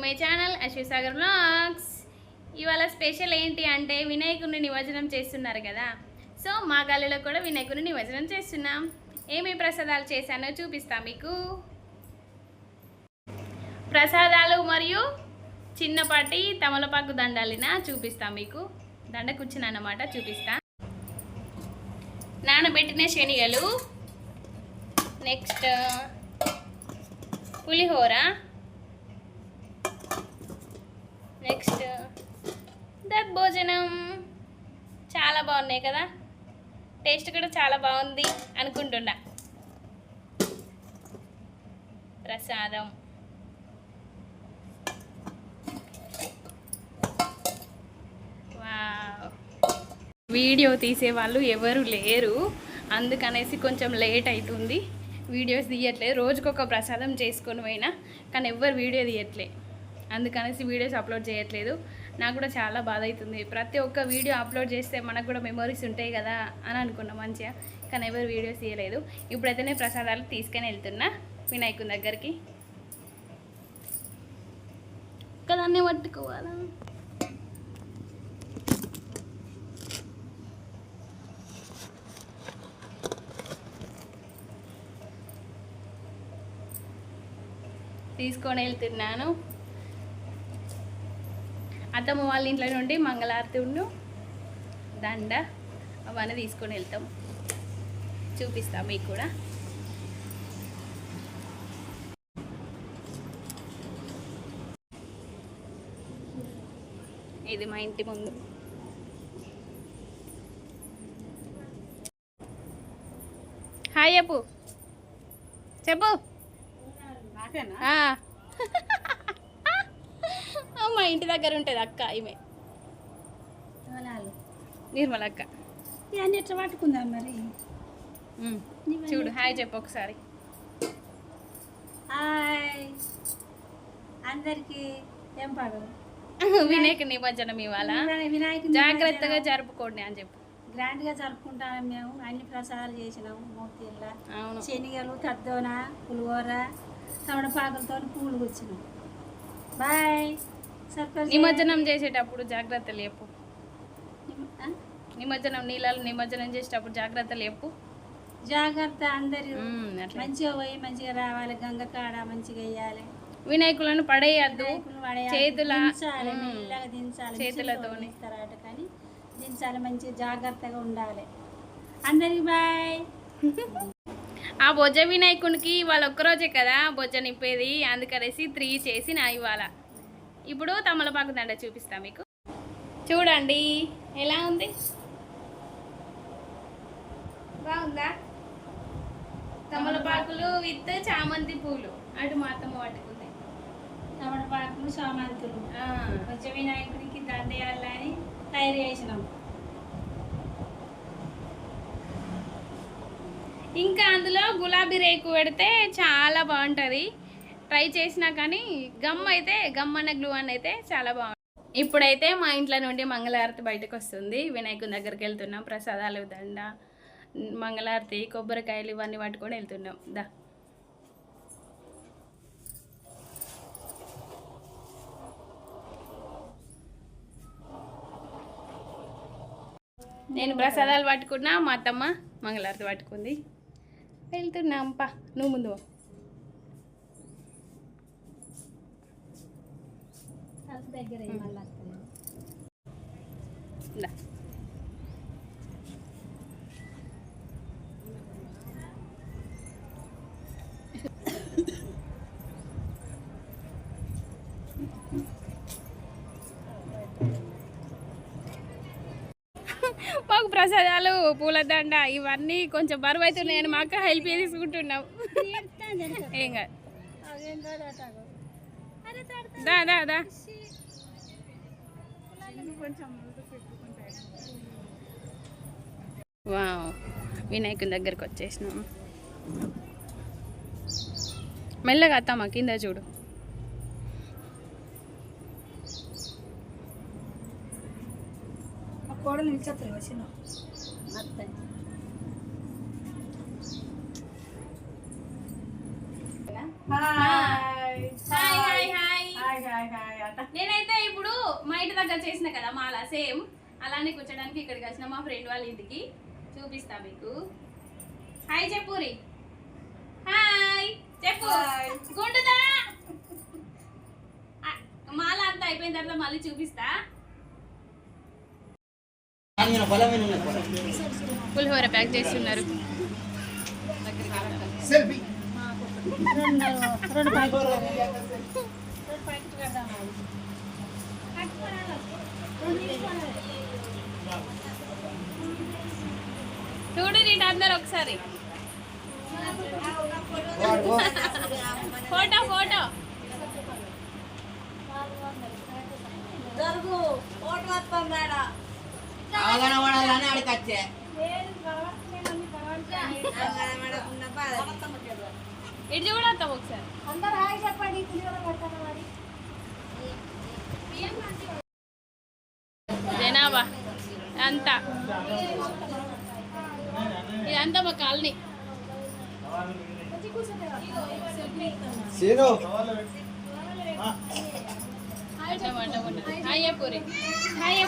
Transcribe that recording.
My channel అశ్విసాగర్ vlogs. ఇవాళ special ఏంటి అంటే వినాయకుడిని నిమజ్జనం చేస్తున్నారు కదా. సో మా గల్లీలో కూడా వినాయకుడిని నిమజ్జనం చేస్తున్నాం. ఏమేమి ప్రసాదాలు చేశానో చూపిస్తా మీకు. ప్రసాదాలు మరియు చిన్నపాటి తమలపాకు దండాలిన చూపిస్తా మీకు. దండ కూర్చున్నా అన్నమాట, చూపిస్తా. నానబెట్టిన శనగలు, నెక్స్ట్ పులిహోర, నెక్స్ట్ దద్దోజనం. చాలా బాగున్నాయి కదా, టేస్ట్ కూడా చాలా బాగుంది అనుకుంటున్నా. ప్రసాదం, వీడియో తీసేవాళ్ళు ఎవరు లేరు, అందుకనేసి కొంచెం లేట్ అవుతుంది. వీడియోస్ తీయట్లేదు. రోజుకొక ప్రసాదం చేసుకొని పోయినా కానీ ఎవ్వరు వీడియో తీయట్లే, అందుకనేసి వీడియోస్ అప్లోడ్ చేయట్లేదు. నాకు కూడా చాలా బాధ అవుతుంది. ప్రతి ఒక్క వీడియో అప్లోడ్ చేస్తే మనకు కూడా మెమరీస్ ఉంటాయి కదా అని అనుకున్నా మంచిగా, కానీ ఎవరు వీడియోస్ తీయలేదు. ఇప్పుడైతేనే ప్రసాదాలు తీసుకొని వెళ్తున్నా వినాయకుని దగ్గరికి. కదాన్ని పట్టుకోవాలా? తీసుకొని వెళ్తున్నాను. అత్తమ్మ వాళ్ళ ఇంట్లో నుండి మంగళారతి ఉండు దండ అవన్నీ తీసుకొని వెళ్తాం, చూపిస్తాం మీకు కూడా. ఇది మా ఇంటి ముందు. హాయ్ చెప్పు, చెప్పు. మా ఇంటి దగ్గర ఉంటుంది అక్క, ఈమె నిర్మల అక్క. ఇవన్నీ ఎట్లా పట్టుకుందాం మరి? చూడు, హాయ్ చెప్పు ఒకసారి. హాయ్ అందరికి. ఏం పాడు? వినాయక నిమజ్జనం ఇవాళ, వినాయక జాగ్రత్తగా జరుపుకోండి అని చెప్పు. గ్రాండ్గా జరుపుకుంటాము మేము. అన్ని ప్రసాదాలు చేసినాము. మూర్తిల్లా శనిగలు, తద్దోన, పులిహోర, తమడపాకులతో పూలు కూర్చున్నాం. బాయ్. నిమజ్జనం చేసేటప్పుడు జాగ్రత్తలు చెప్పు. నిమజ్జనం నీళ్ళలో నిమజ్జనం చేసేటప్పుడు జాగ్రత్తలు చెప్పు. జాగ్రత్త అందరు మంచిగా పోయి మంచిగా రావాలి. గంగ కాడ మంచిగా వేయాలి. వినాయకులను పడేయద్దు, చేతుల మెల్లగా దించాలి. చేతులతో ఇస్తారట కానీ దించాలి. మంచిగా జాగ్రత్తగా ఉండాలి. అందరికి బాయ్. ఆ బొజ్జ వినాయకునికి ఇవాళ ఒక్కరోజే కదా బొజ్జ నింపేది, అందుకనేసి 3 చేసి నా ఇవాళ. ఇప్పుడు తమలపాకు దండ చూపిస్తా మీకు. చూడండి ఎలా ఉంది, బాగుందా? తమలపాకులు విత్ చామంతి పూలు. అటు మాతమ్మ పట్టుకుంది. తమలపాకులు, చామంతులు బొజ్జ వినాయకునికి దండ వేయాలని తయారు చేసినాం. ఇంకా అందులో గులాబీ రేకు పెడితే చాలా బాగుంటుంది. ట్రై చేసినా కానీ గమ్మన్న గ్లూ అని అయితే చాలా బాగుంటుంది. ఇప్పుడైతే మా ఇంట్లో నుండి మంగళారతి బయటకు వస్తుంది. వినాయకుని దగ్గరికి వెళ్తున్నాం. ప్రసాదాలు, దండ, మంగళారతి, కొబ్బరికాయలు ఇవన్నీ పట్టుకొని వెళ్తున్నాం. దా నేను ప్రసాదాలు పట్టుకున్నా, మా అత్తమ్మ మంగళారతి పట్టుకుంది. వెళ్తున్నాం పా, నువ్వు ముందు. దగ్గర మాకు ప్రసాదాలు, పూలదండ ఇవన్నీ కొంచెం బరువు అవుతున్నాయని మా అక్క హెల్ప్ తీసుకుంటున్నాం. ఏం కాదు, దా దా దా. వావ్, వినాయకుని దగ్గరికి వచ్చేసినాం. మెల్లగా అత్తమ్మ కింద చూడు. కోడలు నిలిచేస్తారు వచ్చిన అత్త. హాయ్ హాయ్ హాయ్ హాయ్ నేనైతే ఇప్పుడు మా ఇంటి దగ్గర చేసిన కదా మాల సేమ్ అలానే కూర్చోడానికి ఇక్కడికి వచ్చిన మా ఫ్రెండ్ వాళ్ళ ఇంటికి చూపిస్తా మీకు. హాయ్ చెప్పురి. హాయ్ చెప్పు. గుండుదా మాల అంతా అయిపోయిన తర్వాత మళ్ళీ చూపిస్తా. పులిహోర ప్యాక్ చేస్తున్నారు. చూడు నీ అందరు ఒకసారి ఫోటో ఫోటో అడిగచ్చే ఇటు కూడా వస్తాం ఒకసారి. జనాభా అంతా ఇదంతా మా కాలనీ. హాయ్ పూరి. హాయ్